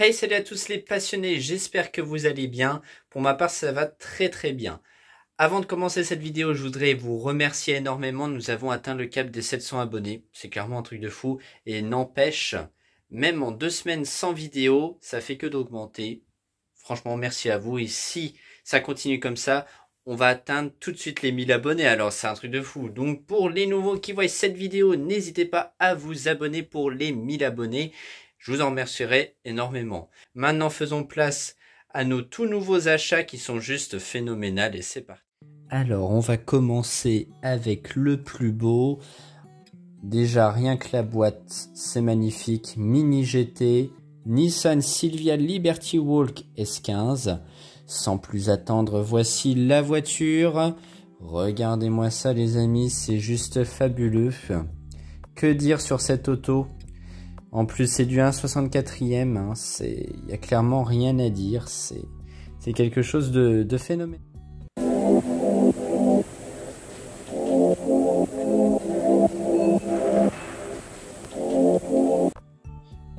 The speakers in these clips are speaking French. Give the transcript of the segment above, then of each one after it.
Hey, salut à tous les passionnés, j'espère que vous allez bien. Pour ma part, ça va très bien. Avant de commencer cette vidéo, je voudrais vous remercier énormément. Nous avons atteint le cap des 700 abonnés. C'est clairement un truc de fou. Et n'empêche, même en 2 semaines sans vidéo, ça fait que d'augmenter. Franchement, merci à vous. Et si ça continue comme ça, on va atteindre tout de suite les 1000 abonnés. Alors, c'est un truc de fou. Donc, pour les nouveaux qui voient cette vidéo, n'hésitez pas à vous abonner pour les 1000 abonnés. Je vous en remercierai énormément. Maintenant, faisons place à nos tout nouveaux achats qui sont juste phénoménales et c'est parti. Alors, on va commencer avec le plus beau. Déjà, rien que la boîte, c'est magnifique. Mini GT, Nissan Silvia Liberty Walk S15. Sans plus attendre, voici la voiture. Regardez-moi ça les amis, c'est juste fabuleux. Que dire sur cette auto ? En plus, c'est du 1,64e, hein, il n'y a clairement rien à dire, c'est quelque chose de phénoménal.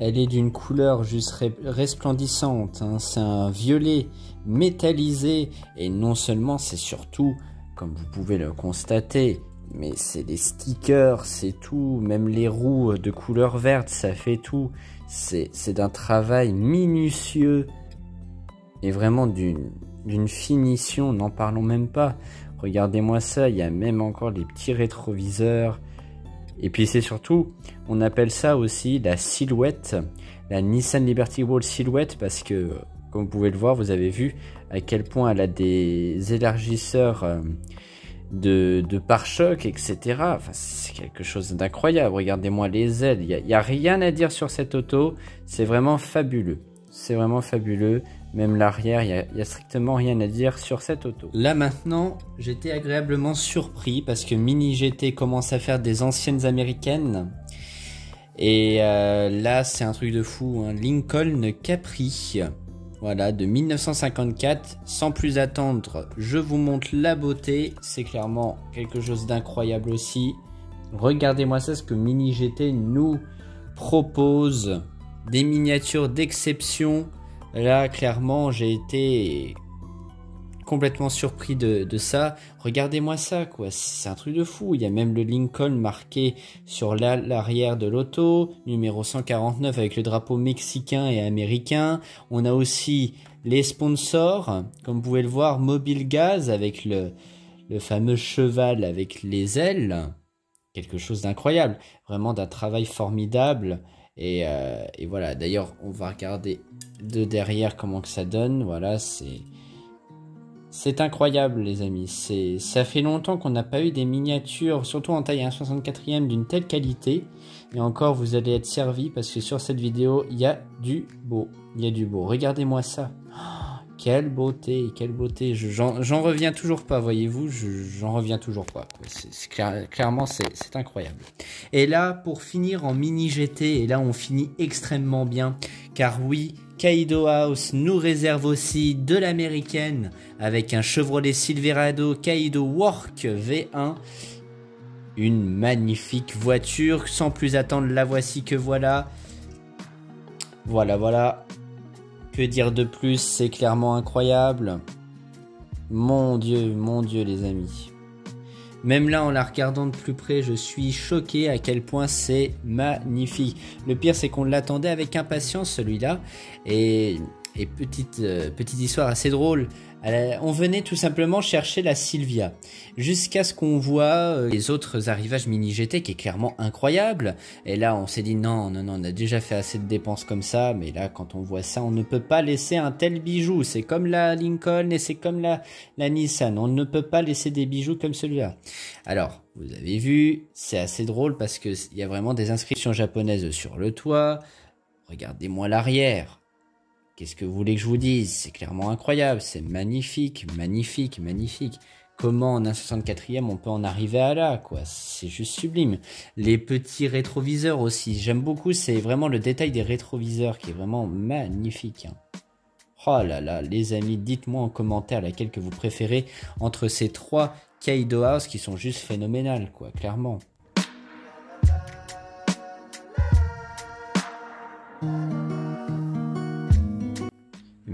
Elle est d'une couleur juste resplendissante, hein, c'est un violet métallisé, et non seulement, c'est surtout, comme vous pouvez le constater, mais c'est des stickers, c'est tout, même les roues de couleur verte, ça fait tout. C'est d'un travail minutieux et vraiment d'une finition, n'en parlons même pas. Regardez-moi ça, il y a même encore les petits rétroviseurs. Et puis c'est surtout, on appelle ça aussi la silhouette, la Nissan Liberty Walk silhouette, parce que, comme vous pouvez le voir, vous avez vu à quel point elle a des élargisseurs de pare-choc, etc. Enfin, c'est quelque chose d'incroyable. Regardez-moi les ailes. Il n'y a rien à dire sur cette auto. C'est vraiment fabuleux. C'est vraiment fabuleux. Même l'arrière, il n'y a strictement rien à dire sur cette auto. Là maintenant, j'étais agréablement surpris parce que Mini GT commence à faire des anciennes américaines. Et là, c'est un truc de fou. Hein. Lincoln Capri. Voilà, de 1954, sans plus attendre, je vous montre la beauté, c'est clairement quelque chose d'incroyable aussi. Regardez-moi ça, ce que Mini GT nous propose, des miniatures d'exception. Là, clairement, j'ai été complètement surpris de ça. Regardez-moi ça, quoi, c'est un truc de fou. Il y a même le Lincoln marqué sur l'arrière de l'auto, numéro 149 avec le drapeau mexicain et américain. On a aussi les sponsors, comme vous pouvez le voir, Mobile Gaz avec le fameux cheval avec les ailes. Quelque chose d'incroyable, vraiment d'un travail formidable. Et voilà, d'ailleurs, on va regarder de derrière comment que ça donne. Voilà, c'est incroyable les amis, ça fait longtemps qu'on n'a pas eu des miniatures, surtout en taille 1,64e d'une telle qualité. Et encore vous allez être servis parce que sur cette vidéo il y a du beau. Il y a du beau, regardez-moi ça. Oh, quelle beauté, quelle beauté. J'en reviens toujours pas, voyez-vous, j'en reviens toujours pas. Clairement c'est incroyable. Et là pour finir en mini GT, et là on finit extrêmement bien. Car oui, Kaido House nous réserve aussi de l'américaine avec un Chevrolet Silverado Kaido Work V1. Une magnifique voiture, sans plus attendre, la voici que voilà. Voilà. Que dire de plus, c'est clairement incroyable. Mon Dieu les amis. Même là, en la regardant de plus près, je suis choqué à quel point c'est magnifique. Le pire, c'est qu'on l'attendait avec impatience, celui-là. Et petite histoire assez drôle. On venait tout simplement chercher la Silvia. Jusqu'à ce qu'on voit les autres arrivages Mini GT, qui est clairement incroyable. Et là, on s'est dit non, on a déjà fait assez de dépenses comme ça. Mais là, quand on voit ça, on ne peut pas laisser un tel bijou. C'est comme la Lincoln et c'est comme la Nissan. On ne peut pas laisser des bijoux comme celui-là. Alors, vous avez vu, c'est assez drôle parce qu'il y a vraiment des inscriptions japonaises sur le toit. Regardez-moi l'arrière. Qu'est-ce que vous voulez que je vous dise? C'est clairement incroyable, c'est magnifique. Comment en 1,64e on peut en arriver à là, quoi? C'est juste sublime. Les petits rétroviseurs aussi, j'aime beaucoup, c'est vraiment le détail des rétroviseurs qui est vraiment magnifique. Hein. Oh là là, les amis, dites-moi en commentaire laquelle que vous préférez entre ces trois Kaido House qui sont juste phénoménales, quoi, clairement.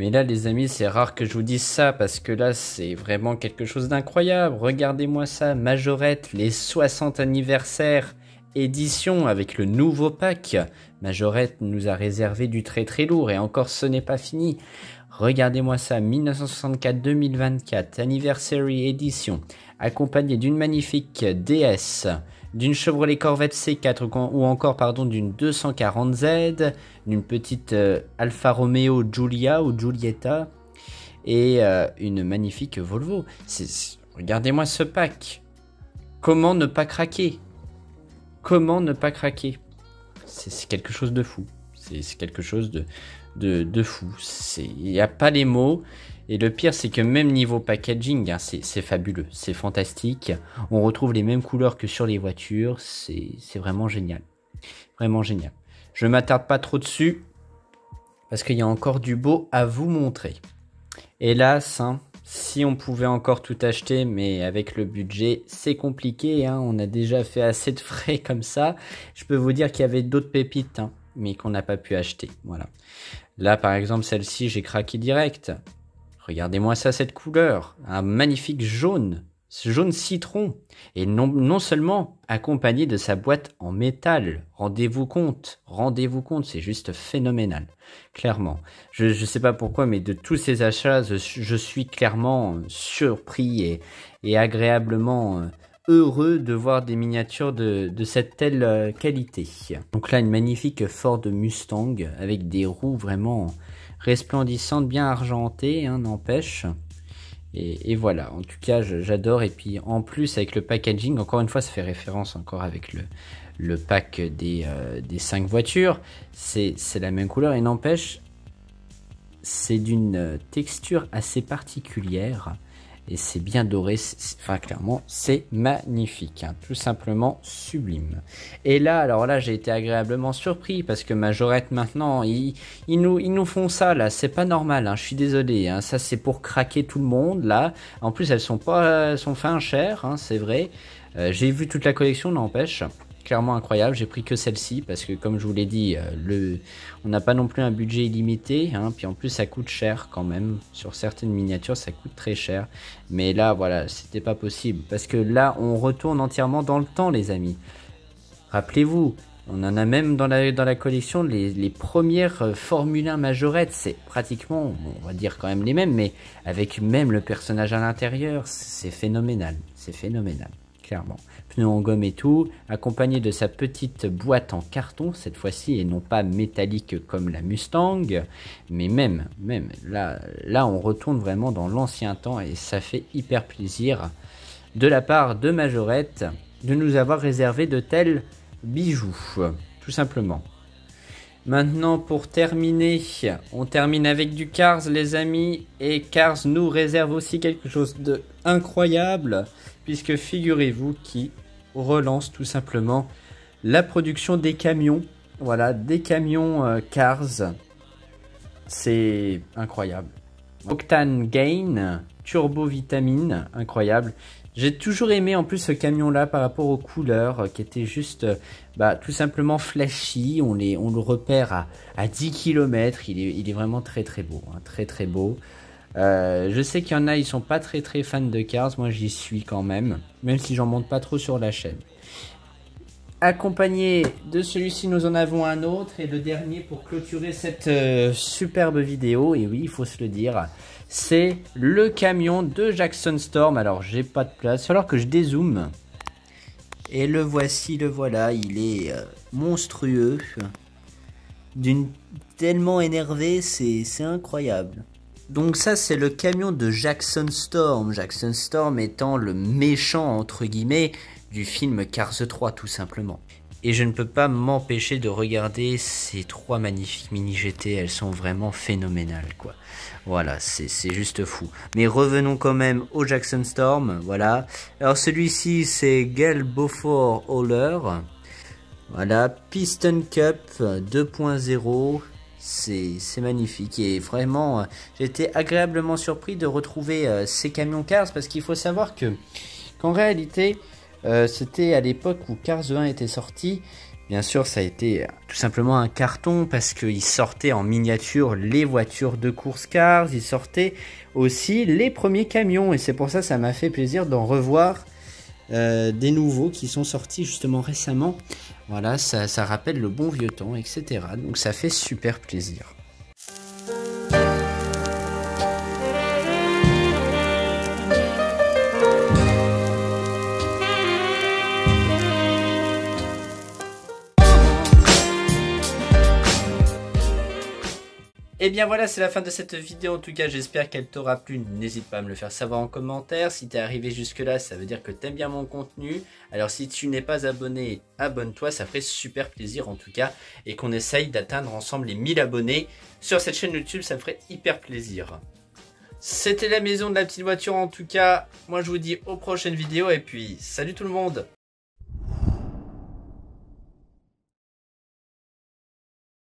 Mais là les amis, c'est rare que je vous dise ça parce que là c'est vraiment quelque chose d'incroyable. Regardez-moi ça, Majorette, les 60 anniversaires édition avec le nouveau pack. Majorette nous a réservé du très très lourd et encore ce n'est pas fini. Regardez-moi ça, 1964-2024 Anniversary Edition, accompagné d'une magnifique DS, d'une Chevrolet Corvette C4 ou encore d'une 240Z, d'une petite Alfa Romeo Giulia ou Giulietta et une magnifique Volvo. Regardez-moi ce pack. Comment ne pas craquer? Comment ne pas craquer? C'est quelque chose de fou. C'est quelque chose de fou. Il n'y a pas les mots. Et le pire, c'est que même niveau packaging, hein, c'est fabuleux. C'est fantastique. On retrouve les mêmes couleurs que sur les voitures. C'est vraiment génial. Vraiment génial. Je ne m'attarde pas trop dessus. Parce qu'il y a encore du beau à vous montrer. Hélas, hein, si on pouvait encore tout acheter, mais avec le budget, c'est compliqué. Hein, on a déjà fait assez de frais comme ça. Je peux vous dire qu'il y avait d'autres pépites, hein, mais qu'on n'a pas pu acheter. Voilà. Là, par exemple, celle-ci, j'ai craqué direct. Regardez-moi ça, cette couleur. Un magnifique jaune. Ce jaune citron. Et non seulement accompagné de sa boîte en métal. Rendez-vous compte, c'est juste phénoménal. Clairement. Je sais pas pourquoi, mais de tous ces achats, je suis clairement surpris et agréablement heureux de voir des miniatures de cette telle qualité. Donc là, une magnifique Ford Mustang avec des roues vraiment resplendissantes, bien argentées, hein, n'empêche. Et voilà, en tout cas, j'adore. Et puis en plus, avec le packaging, encore une fois, ça fait référence encore avec le pack des 5 voitures. C'est la même couleur et n'empêche, c'est d'une texture assez particulière. Et c'est bien doré, enfin clairement, c'est magnifique, hein, tout simplement sublime. Et là, alors là, j'ai été agréablement surpris parce que Majorette maintenant, ils nous font ça là, c'est pas normal, hein, je suis désolé, hein, ça c'est pour craquer tout le monde là. En plus, elles sont fin chères, hein, c'est vrai. J'ai vu toute la collection, n'empêche. Clairement incroyable, j'ai pris que celle-ci parce que comme je vous l'ai dit, on n'a pas non plus un budget illimité, hein, puis en plus ça coûte cher quand même, sur certaines miniatures ça coûte très cher, mais là voilà, c'était pas possible, parce que là on retourne entièrement dans le temps les amis. Rappelez-vous, on en a même dans la collection les premières Formule 1 Majorette, c'est pratiquement, bon, on va dire quand même les mêmes, mais avec même le personnage à l'intérieur, c'est phénoménal, clairement. Pneus en gomme et tout, accompagné de sa petite boîte en carton cette fois-ci et non pas métallique comme la Mustang, mais même là on retourne vraiment dans l'ancien temps et ça fait hyper plaisir de la part de Majorette de nous avoir réservé de tels bijoux, tout simplement. Maintenant pour terminer, on termine avec du Cars les amis, et Cars nous réserve aussi quelque chose de incroyable puisque figurez-vous qu'ils relance tout simplement la production des camions. Voilà, des camions Cars. C'est incroyable. Octane Gain, Turbo Vitamine, incroyable. J'ai toujours aimé en plus ce camion là par rapport aux couleurs qui étaient juste tout simplement flashy. On le repère à 10 km. Il est vraiment très très beau, hein, très beau. Je sais qu'il y en a, ils sont pas très fans de Cars, moi j'y suis quand même si j'en monte pas trop sur la chaîne. Accompagné de celui-ci, nous en avons un autre, et le dernier pour clôturer cette superbe vidéo, et oui, il faut se le dire, c'est le camion de Jackson Storm. Alors j'ai pas de place, il va falloir que je dézoome. Et le voici, le voilà, il est monstrueux, tellement énervé, c'est incroyable. Donc ça c'est le camion de Jackson Storm étant le méchant entre guillemets du film Cars 3 tout simplement. Et je ne peux pas m'empêcher de regarder ces 3 magnifiques mini GT, elles sont vraiment phénoménales quoi. Voilà, c'est juste fou. Mais revenons quand même au Jackson Storm, voilà. Alors celui-ci c'est Gale Beaufort Hauler. Voilà, Piston Cup 2.0. C'est magnifique et vraiment j'ai été agréablement surpris de retrouver ces camions Cars, parce qu'il faut savoir qu'en réalité c'était à l'époque où Cars 1 était sorti, Bien sûr, ça a été tout simplement un carton parce qu'ils sortaient en miniature les voitures de course cars, ils sortaient aussi les premiers camions et c'est pour ça m'a fait plaisir d'en revoir des nouveaux qui sont sortis justement récemment. Voilà, ça rappelle le bon vieux temps, etc. Donc ça fait super plaisir. Et bien voilà, c'est la fin de cette vidéo. En tout cas, j'espère qu'elle t'aura plu. N'hésite pas à me le faire savoir en commentaire. Si t'es arrivé jusque là, ça veut dire que t'aimes bien mon contenu. Alors si tu n'es pas abonné, abonne-toi, ça ferait super plaisir en tout cas. Et qu'on essaye d'atteindre ensemble les 1000 abonnés sur cette chaîne YouTube, ça me ferait hyper plaisir. C'était la maison de la petite voiture en tout cas. Moi je vous dis aux prochaines vidéos et puis salut tout le monde.